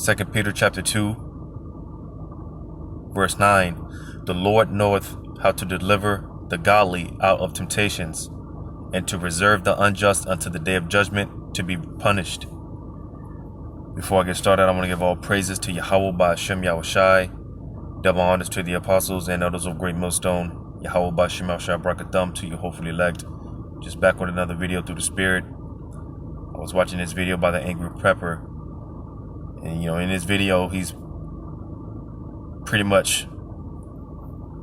2 Peter chapter 2, verse 9. The Lord knoweth how to deliver the godly out of temptations, and to reserve the unjust unto the day of judgment to be punished. Before I get started, I want to give all praises to Yahweh by Hashem Yahushai. Double honors to the apostles and elders of Great Millstone. Yahweh by Hashem Yahushai Brakathum to your hopefully elect. Just back with another video through the Spirit. I was watching this video by the Angry Prepper. And, in this video, he's pretty much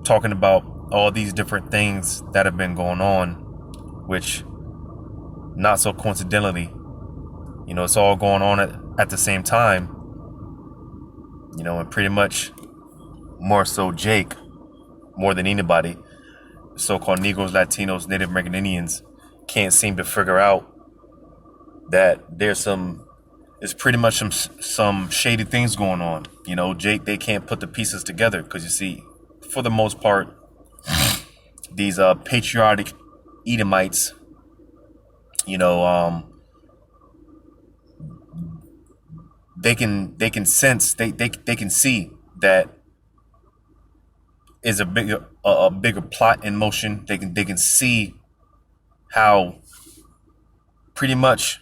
talking about all these different things that have been going on, which, not so coincidentally, it's all going on at the same time, and pretty much more so Jake, more than anybody, so-called Negroes, Latinos, Native American Indians, can't seem to figure out that there's pretty much some shady things going on. Jake, they can't put the pieces together because, you see, for the most part, these patriotic Edomites, they can sense, they can see that is a bigger plot in motion. They can see how pretty much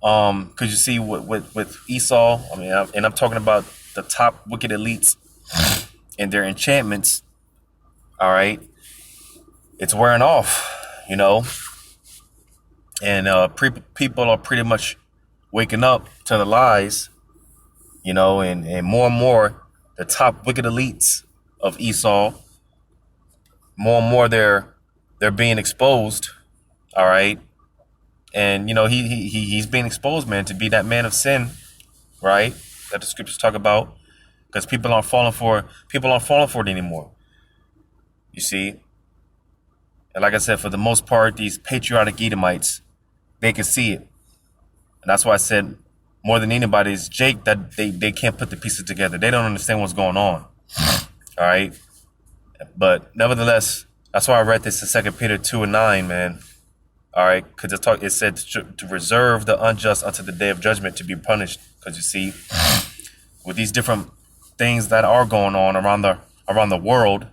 because you see with Esau, I'm talking about the top wicked elites and their enchantments. All right, it's wearing off, and people are pretty much waking up to the lies, and more the top wicked elites of Esau, more they're being exposed. All right. And he's being exposed, man, to be that man of sin, right? That the scriptures talk about, because people aren't falling for it anymore. You see, and like I said, for the most part, these patriotic Edomites, they can see it, and that's why I said more than anybody is Jake, that they can't put the pieces together. They don't understand what's going on. All right, but nevertheless, that's why I read this in 2 Peter 2:9, man. All right, because it said to reserve the unjust unto the day of judgment to be punished. Because you see, with these different things that are going on around the world,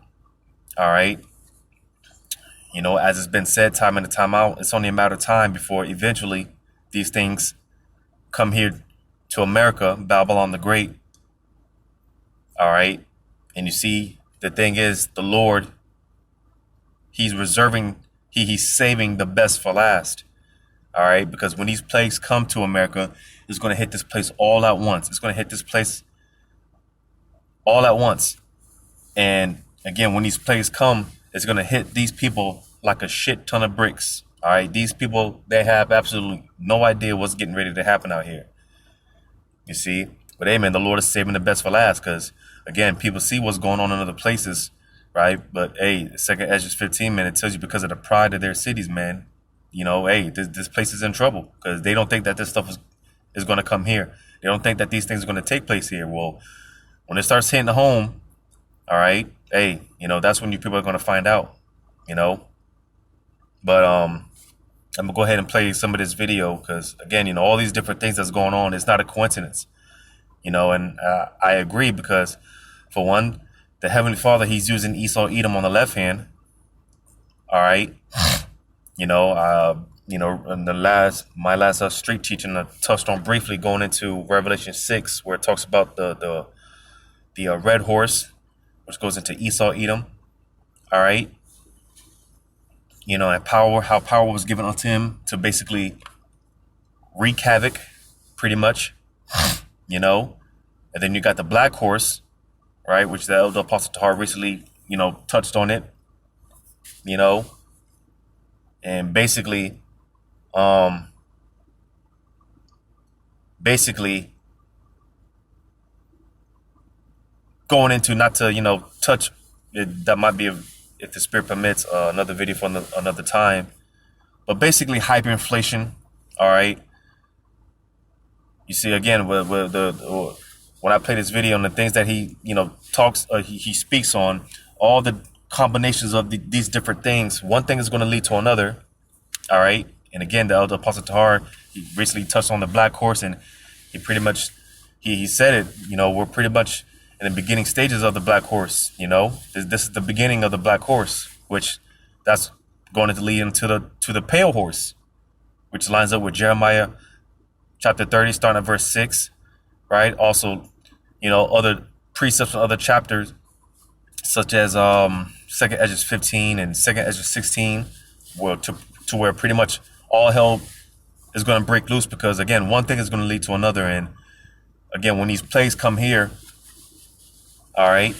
all right, as it's been said time in and time out, it's only a matter of time before eventually these things come here to America, Babylon the Great. All right, and you see, the thing is, the Lord, He's reserving. He's saving the best for last. All right, because when these plagues come to America, it's going to hit this place all at once. It's going to hit this place all at once. And again, when these plagues come, it's going to hit these people like a shit ton of bricks. All right, these people, they have absolutely no idea what's getting ready to happen out here. You see, but amen, the Lord is saving the best for last, because again, people see what's going on in other places. Right, but hey, 2 Ezra 15, man, it tells you because of the pride of their cities, man. Hey, this place is in trouble because they don't think that this stuff is going to come here. They don't think that these things are going to take place here. Well, when it starts hitting the home, all right, hey, that's when you people are going to find out, But I'm gonna go ahead and play some of this video because again, all these different things that's going on, it's not a coincidence, and I agree because for one, the Heavenly Father, He's using Esau, Edom on the left hand. All right. In my last street teaching, I touched on briefly going into Revelation 6, where it talks about the red horse, which goes into Esau, Edom. All right. And how power was given unto him to basically wreak havoc, pretty much, and then you got the black horse, right, which the elder Apostle Tahar recently, touched on it, and basically going into, not to, touch it, that might be, if the Spirit permits, another video for another time, but basically hyperinflation, all right. You see, again, with when I play this video and the things that he, talks, he speaks on, all the combinations of these different things, one thing is going to lead to another. All right. And again, the elder Apostle Tahar, he recently touched on the black horse, and he he said it, we're pretty much in the beginning stages of the black horse. This is the beginning of the black horse, which that's going to lead into the pale horse, which lines up with Jeremiah chapter 30, starting at verse 6, right? Also, other precepts from other chapters, such as 2nd Ezra 15 and 2nd Ezra 16, to where pretty much all hell is going to break loose, because again, one thing is going to lead to another. And again, when these plagues come here, all right,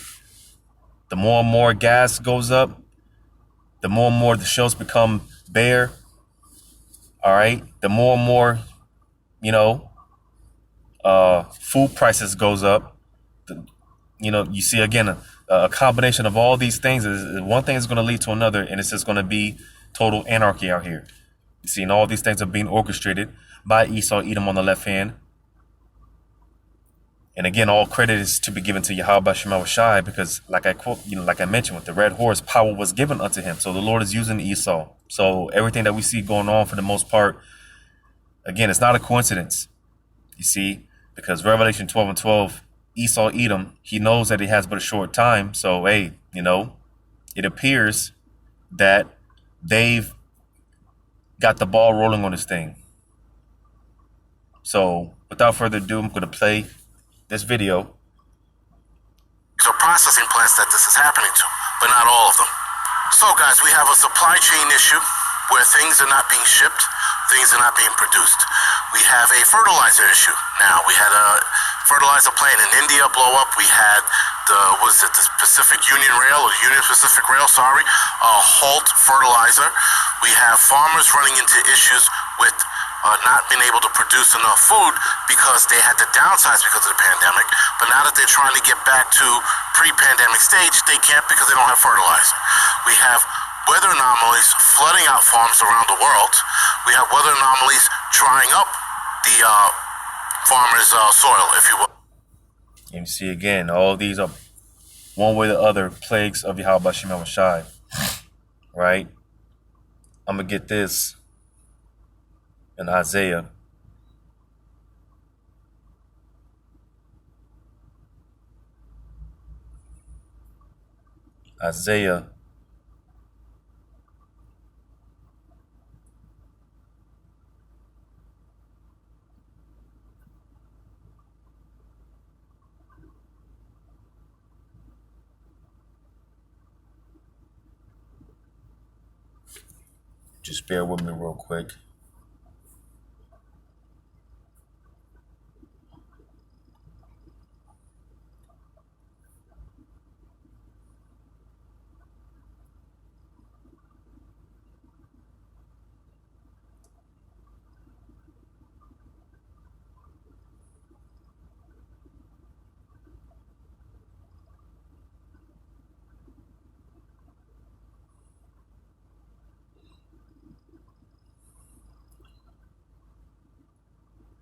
the more and more gas goes up, the more and more the shelves become bare. All right, the more and more, food prices goes up. You see again a combination of all these things is one thing is going to lead to another, and it's just going to be total anarchy out here. You see, and all these things are being orchestrated by Esau, Edom on the left hand. And again, all credit is to be given to Yahweh Shema Shai, because like I mentioned, with the red horse, power was given unto him. So the Lord is using Esau. So everything that we see going on, for the most part, again, it's not a coincidence. You see, because Revelation 12 and 12, Esau, Edom, he knows that he has but a short time. So, hey, it appears that they've got the ball rolling on this thing. So without further ado, I'm going to play this video. So processing plants that this is happening to, but not all of them. So guys, we have a supply chain issue where things are not being shipped, things are not being produced. We have a fertilizer issue. Now, we had a fertilizer plant in India blow up. We had the Pacific Union Rail, or Union Pacific Rail, halt fertilizer. We have farmers running into issues with not being able to produce enough food because they had to downsize because of the pandemic. But now that they're trying to get back to pre-pandemic stage, they can't because they don't have fertilizer. We have weather anomalies flooding out farms around the world. We have weather anomalies drying up the farmers' soil, if you will. And you see again, all of these are one way or the other plagues of Yahweh Shema Shai. Right? I'm going to get this in Isaiah. Isaiah just bear with me real quick.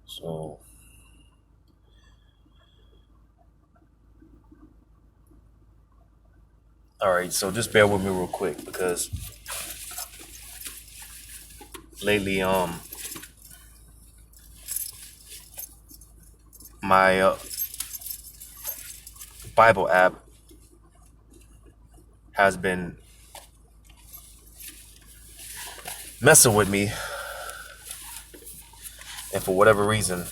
So all right, so just bear with me real quick, because lately my Bible app has been messing with me, and for whatever reason,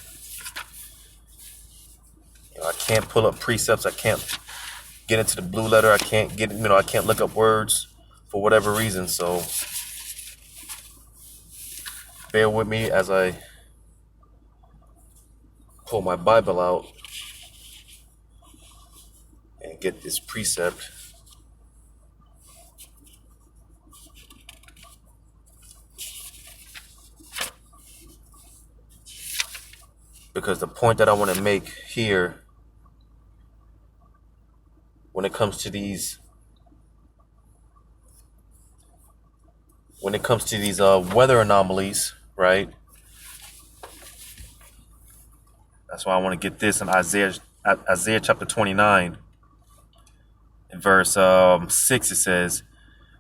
I can't pull up precepts. I can't get into the blue letter. I can't get, I can't look up words for whatever reason. So bear with me as I pull my Bible out and get this precept. Because the point that I want to make here, when it comes to these weather anomalies, right? That's why I want to get this in Isaiah chapter 29, in verse 6. It says,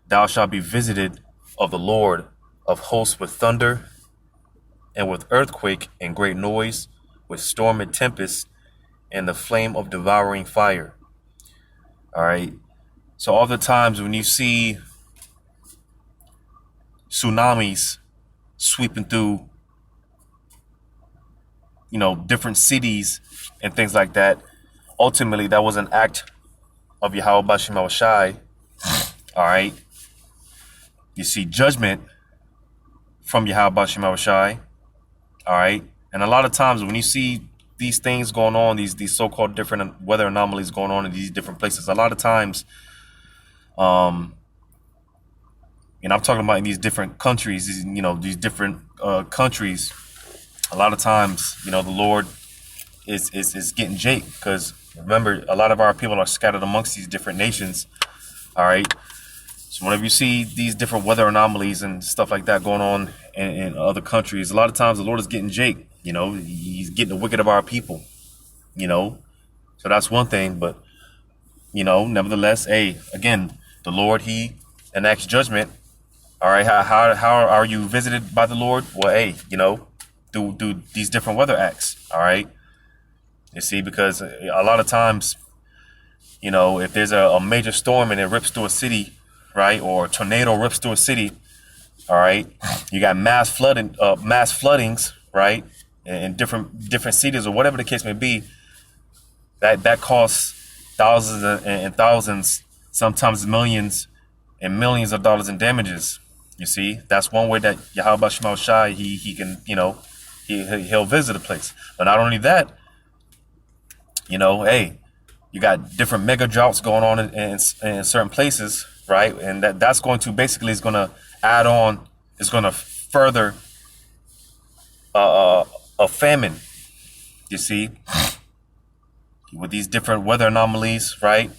"Thou shalt be visited of the Lord of hosts with thunder, and with earthquake and great noise, with storm and tempest, and the flame of devouring fire. All right. So all the times when you see tsunamis sweeping through, different cities and things like that, ultimately that was an act of Yahweh Bashim Shai. All right. You see judgment from Yahweh Bashim Shai. All right. And a lot of times when you see these things going on, these so-called different weather anomalies going on in these different places, a lot of times, and I'm talking about in these different countries, these different countries, a lot of times, the Lord is getting Jake, because remember, a lot of our people are scattered amongst these different nations. All right. So whenever you see these different weather anomalies and stuff like that going on in other countries, a lot of times the Lord is getting Jake. He's getting the wicked of our people. So that's one thing. But nevertheless, hey, again, the Lord, He enacts judgment. All right, how are you visited by the Lord? Well, hey, through these different weather acts. All right, you see, because a lot of times, if there's a major storm and it rips through a city, right, or a tornado rips through a city, all right, you got mass floodings, right, in different cities or whatever the case may be. That costs thousands and thousands, sometimes millions and millions of dollars in damages. You see, that's one way that Yahweh Shema Shai, he can, he'll visit a place. But not only that, hey, you got different mega droughts going on in certain places, right? And that's going to basically is going to add on, is going to further a famine. You see, with these different weather anomalies, right?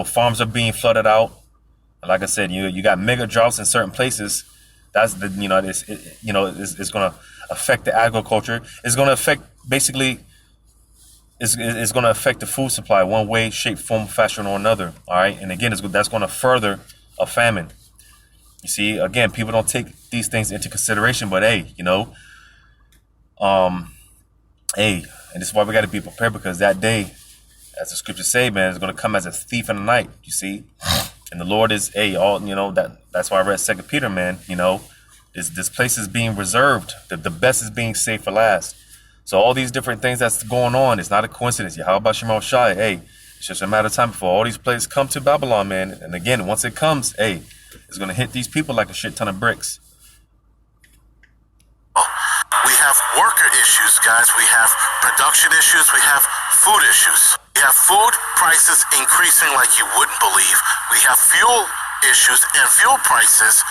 Farms are being flooded out. Like I said, you got mega droughts in certain places. That's the it's going to affect the agriculture. It's going to affect basically. It's going to affect the food supply one way, shape, form, fashion, or another. All right, and again, that's going to further a famine. You see, again, people don't take these things into consideration. But hey, hey, and this is why we got to be prepared, because that day, as the scriptures say, man, is going to come as a thief in the night. You see. And the Lord is, that's why I read 2 Peter, man, this place is being reserved. The best is being saved for last. So all these different things that's going on, it's not a coincidence. How about Shema Shai? Hey, it's just a matter of time before all these places come to Babylon, man. And again, once it comes, hey, it's going to hit these people like a shit ton of bricks. We have worker issues, guys. We have production issues. We have food issues. We have food prices increasing like you wouldn't believe. We have fuel issues and fuel prices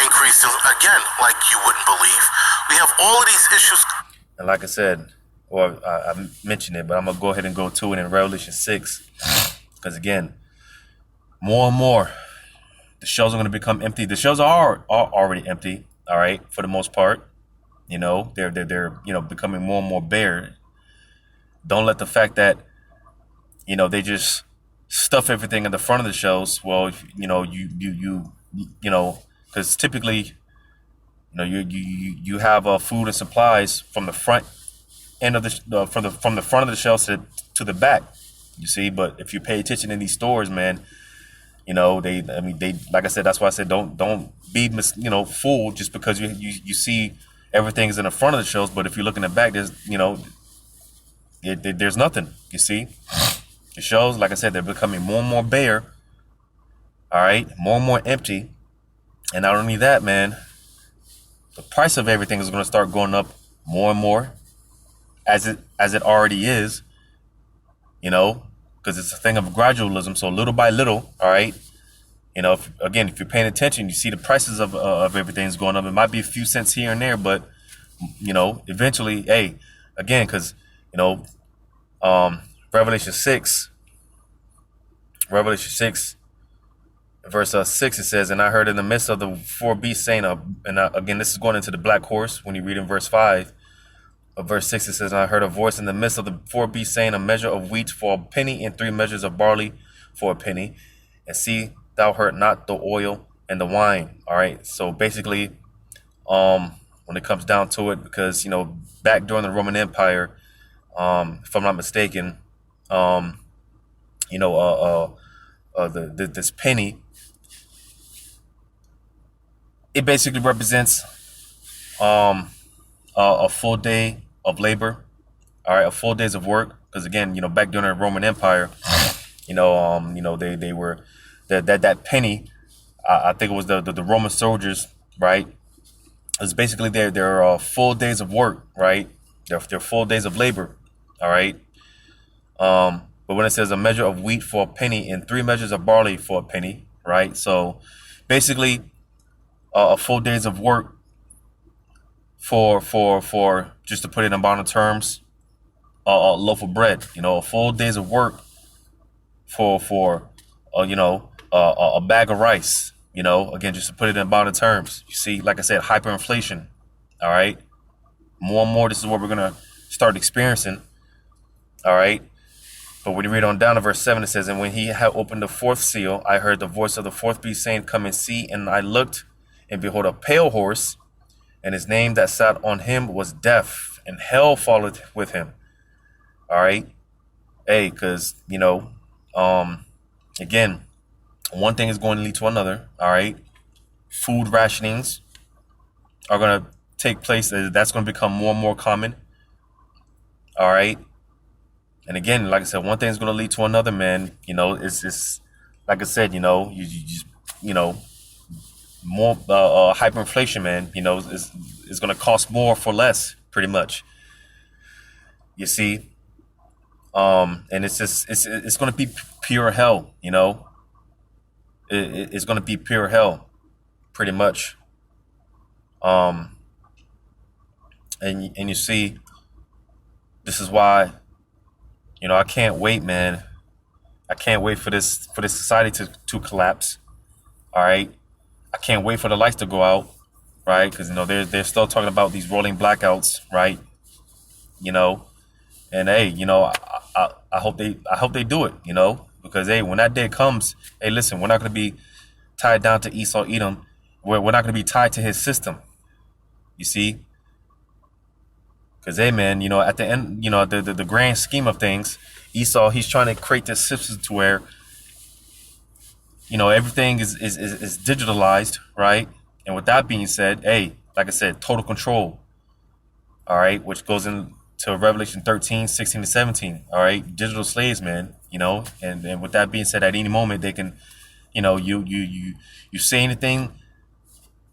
increasing again like you wouldn't believe. We have all of these issues. And like I said, or I mentioned it, but I'm going to go ahead and go to it in Revelation 6. Because again, more and more, the shelves are going to become empty. The shelves are already empty, all right, for the most part. They're becoming more and more bare. Don't let the fact that, they just stuff everything in the front of the shelves. Well, because typically, you have food and supplies from the front end of from the front of the shelves to the back. You see, but if you pay attention in these stores, man, they like I said, that's why I said don't be fooled just because you see everything's in the front of the shelves, but if you look in the back, there's there's nothing. You see, the shelves, like I said, they're becoming more and more bare. All right, more and more empty, and not only that, man, the price of everything is going to start going up more and more, as it already is. Because it's a thing of gradualism. So little by little, all right. If you're paying attention, you see the prices of everything's going up. It might be a few cents here and there, but eventually, hey, again, because Revelation 6, verse 6, it says, "And I heard in the midst of the four beasts saying," again, this is going into the black horse. When you read in verse 5 of verse 6, it says, "And I heard a voice in the midst of the four beasts saying, a measure of wheat for a penny, and 3 measures of barley for a penny. And see, thou hurt not the oil and the wine." All right. So basically, when it comes down to it, because back during the Roman Empire, if I'm not mistaken, you know, this penny, it basically represents a full day of labor. All right, a full days of work. Because again, back during the Roman Empire, they were that penny. I think it was the Roman soldiers, right? It's basically their full days of work, right? Their full days of labor. All right. But when it says a measure of wheat for a penny and 3 measures of barley for a penny, right? So basically, a full days of work for just to put it in modern terms, a loaf of bread. A full days of work for a bag of rice. Again, just to put it in modern terms. You see, like I said, hyperinflation. All right, more and more. This is what we're gonna start experiencing. All right. But when you read on down to verse 7, it says, "And when he had opened the fourth seal, I heard the voice of the fourth beast saying, Come and see. And I looked, and behold, a pale horse, and his name that sat on him was Death, and hell followed with him." All right. Hey, because, again, one thing is going to lead to another. All right. Food rationings are going to take place. That's going to become more and more common. All right. And again, like I said, one thing is going to lead to another, man. It's like I said, you just, more hyperinflation, man. Is going to cost more for less, pretty much. You see, and it's just it's going to be pure hell. It's going to be pure hell, pretty much. And you see, this is why. I can't wait, man. I can't wait for this society to collapse. All right. I can't wait for the lights to go out, right? Because they're still talking about these rolling blackouts, right? And hey, I hope they do it, because hey, when that day comes, hey, listen, we're not going to be tied down to Esau Edom. We're not going to be tied to his system. You see. Because, hey, man, at the end, the grand scheme of things, Esau, he's trying to create this system to where, everything is digitalized, right? And with that being said, hey, like I said, total control, all right, which goes into Revelation 13, 16 to 17, all right, digital slaves, man, and with that being said, at any moment, they can, you say anything,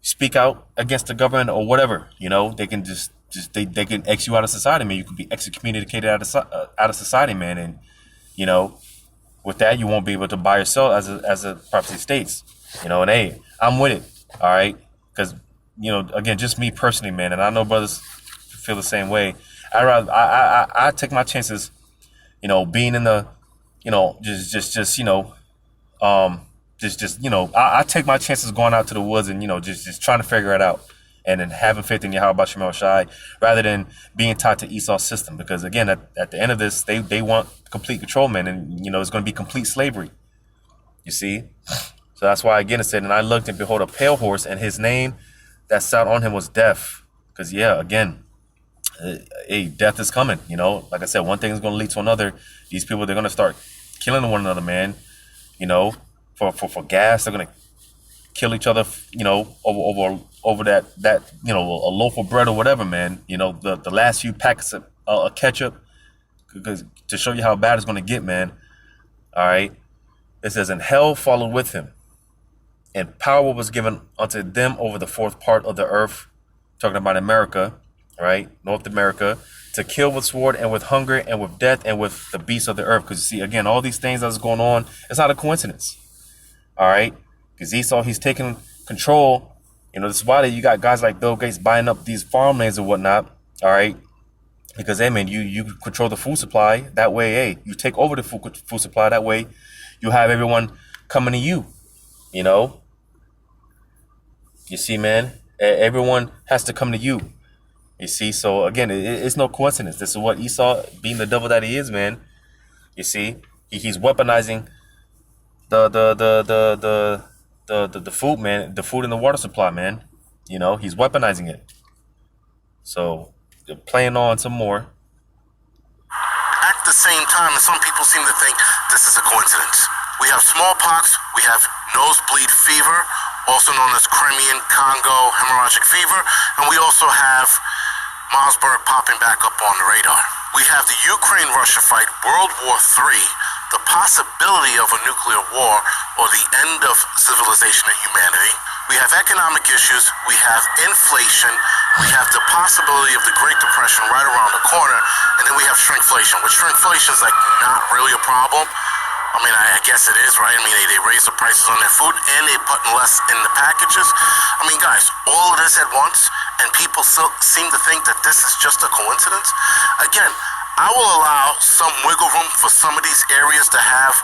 speak out against the government or whatever, they can just they can X you out of society, man. You can be excommunicated out of society, man. And with that, you won't be able to buy or sell as a prophecy states. And hey, I'm with it, all right, because again, just me personally, man, and I know brothers feel the same way. I take my chances, being in the, I take my chances going out to the woods and just trying to figure it out. And then having faith in Yahweh Shemel Shai, rather than being tied to Esau's system. Because again, at the end of this, they want complete control, man. And, it's going to be complete slavery. You see? So that's why, again, it said, "And I looked, and behold, a pale horse, and his name that sat on him was Death." Because, yeah, again, death is coming. Like I said, one thing is going to lead to another. These people, they're going to start killing one another, man. For gas, they're going to kill each other, over that a loaf of bread or whatever, man. The last few packets of ketchup, because to show you how bad it's going to get, man. All right. It says, "And hell followed with him, and power was given unto them over the fourth part of the earth," talking about America, right, North America, "to kill with sword and with hunger and with death and with the beasts of the earth." Because you see, again, all these things that's going on, it's not a coincidence. All right. Because Esau, he's taking control. This is why you got guys like Bill Gates buying up these farmlands and whatnot. All right. Because, hey, man, you control the food supply. That way, hey, you take over the food supply. That way, you have everyone coming to you. You see, man, everyone has to come to you. You see. So, again, it's no coincidence. This is what Esau, being the devil that he is, man. You see, he's weaponizing the food, man, the food and the water supply, man. He's weaponizing it. So they're playing on some more. Act the same time, and some people seem to think this is a coincidence. We have smallpox, we have nosebleed fever, also known as Crimean Congo hemorrhagic fever, and we also have Mossberg popping back up on the radar. We have the Ukraine-Russia fight, World War III, the possibility of a nuclear war or the end of civilization and humanity. We have economic issues, we have inflation, we have the possibility of the Great Depression right around the corner, and then we have shrinkflation, which shrinkflation is like not really a problem. I mean, I guess it is, right? I mean, they raise the prices on their food and they put less in the packages. I mean, guys, all of this at once, and people still seem to think that this is just a coincidence. Again, I will allow some wiggle room for some of these areas to have,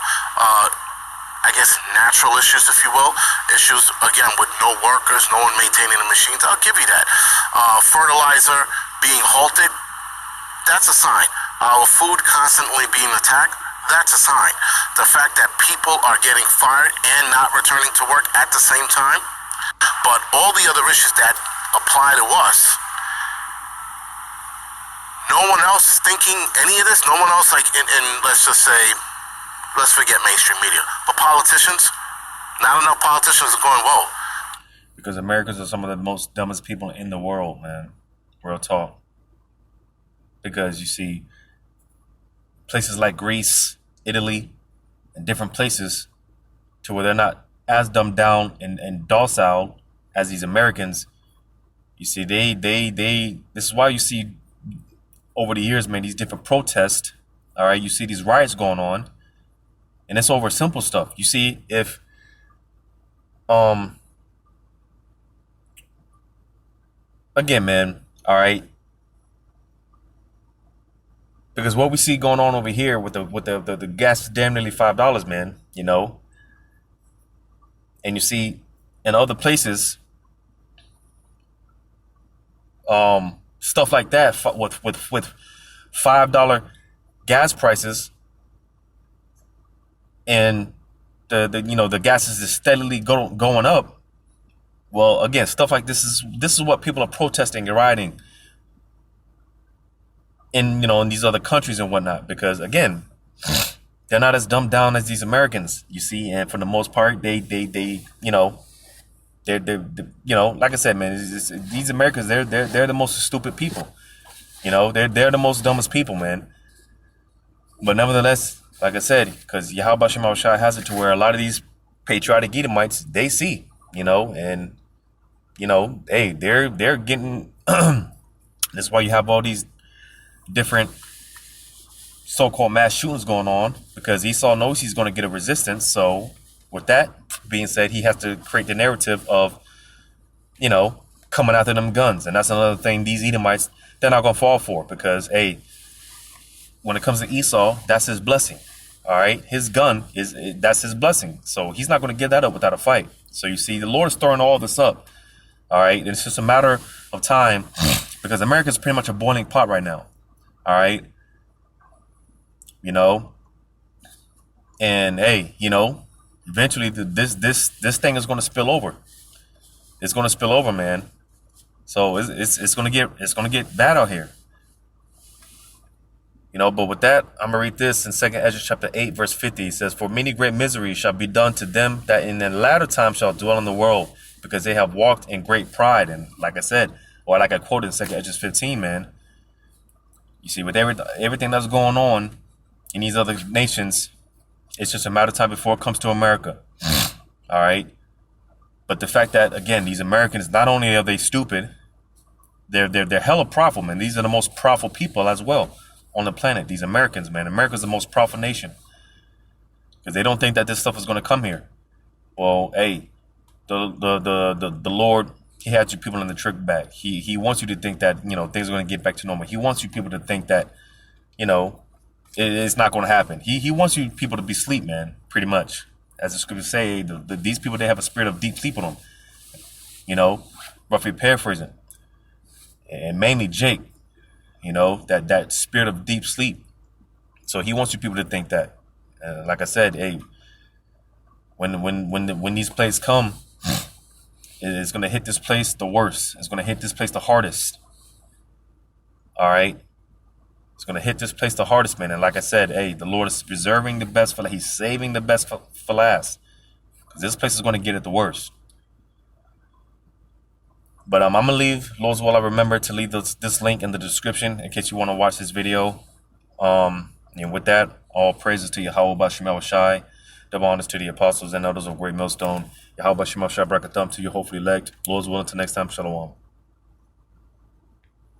I guess, natural issues, if you will. Issues, again, with no workers, no one maintaining the machines. I'll give you that. Fertilizer being halted, that's a sign. Our food constantly being attacked, that's a sign. The fact that people are getting fired and not returning to work at the same time. But all the other issues that apply to us, no one else is thinking any of this. No one else, like, in let's just say, let's forget mainstream media. But politicians, not enough politicians are going, whoa. Because Americans are some of the most dumbest people in the world, man. Real talk. Because you see, places like Greece, Italy, and different places to where they're not as dumbed down and docile as these Americans. You see, this is why you see over the years, man, these different protests. All right, you see these riots going on, and it's over simple stuff. You see, if again, man, all right, because what we see going on over here with the gas is damn nearly $5, man, you know, and you see in other places, stuff like that with $5 gas prices, and the gas is just steadily going up. Well, again, stuff like this is what people are protesting and rioting in these other countries and whatnot, because again, they're not as dumbed down as these Americans, you see, and for the most part, they're like I said, man, these Americans, they're the most stupid people, they're the most dumbest people, man. But nevertheless, like I said, because Yahweh Shema Shai has it to where a lot of these patriotic Edomites, they see, and hey, they're getting. That's why you have all these different so-called mass shootings going on, because Esau knows he's going to get a resistance. So with that being said, he has to create the narrative of, coming after them guns. And that's another thing these Edomites, they're not going to fall for, because, hey, when it comes to Esau, that's his blessing. All right. His gun that's his blessing. So he's not going to give that up without a fight. So you see, the Lord is throwing all this up. All right. It's just a matter of time, because America's pretty much a boiling pot right now. All right. And hey, eventually this thing is going to spill over. It's going to spill over, man. So it's going to get bad out here. But with that, I'm gonna read this in 2 Ezra chapter 8, verse 50. It says, "For many great miseries shall be done to them that in the latter time shall dwell in the world, because they have walked in great pride." And like I said, or like I quoted in 2 Ezra 15, man. You see, with everything that's going on in these other nations, it's just a matter of time before it comes to America. All right. But the fact that, again, these Americans, not only are they stupid, they're hella powerful, man. These are the most powerful people as well on the planet. These Americans, man. America's the most powerful nation, because they don't think that this stuff is going to come here. Well, hey, the Lord, he had you people in the trick bag. He wants you to think that things are going to get back to normal. He wants you people to think that it's not going to happen. He wants you people to be asleep, man. Pretty much, as the scriptures say, these people, they have a spirit of deep sleep on them. Roughly paraphrasing, and mainly Jake. That spirit of deep sleep. So he wants you people to think that. Like I said, hey, when these plagues come, it's going to hit this place the worst. It's going to hit this place the hardest. All right. It's going to hit this place the hardest, man. And like I said, hey, the Lord is reserving the best for last. He's saving the best for last. Because this place is going to get it the worst. But I'm going to leave, Lord's will, I remember to leave this link in the description in case you want to watch this video. And with that, all praises to Yahweh Bashim Shai. Double honors to the apostles and elders of Great Millstone. Yahweh Bashim Shai Brakathum to your hopefully elect. Lord's will, until next time, Shalom.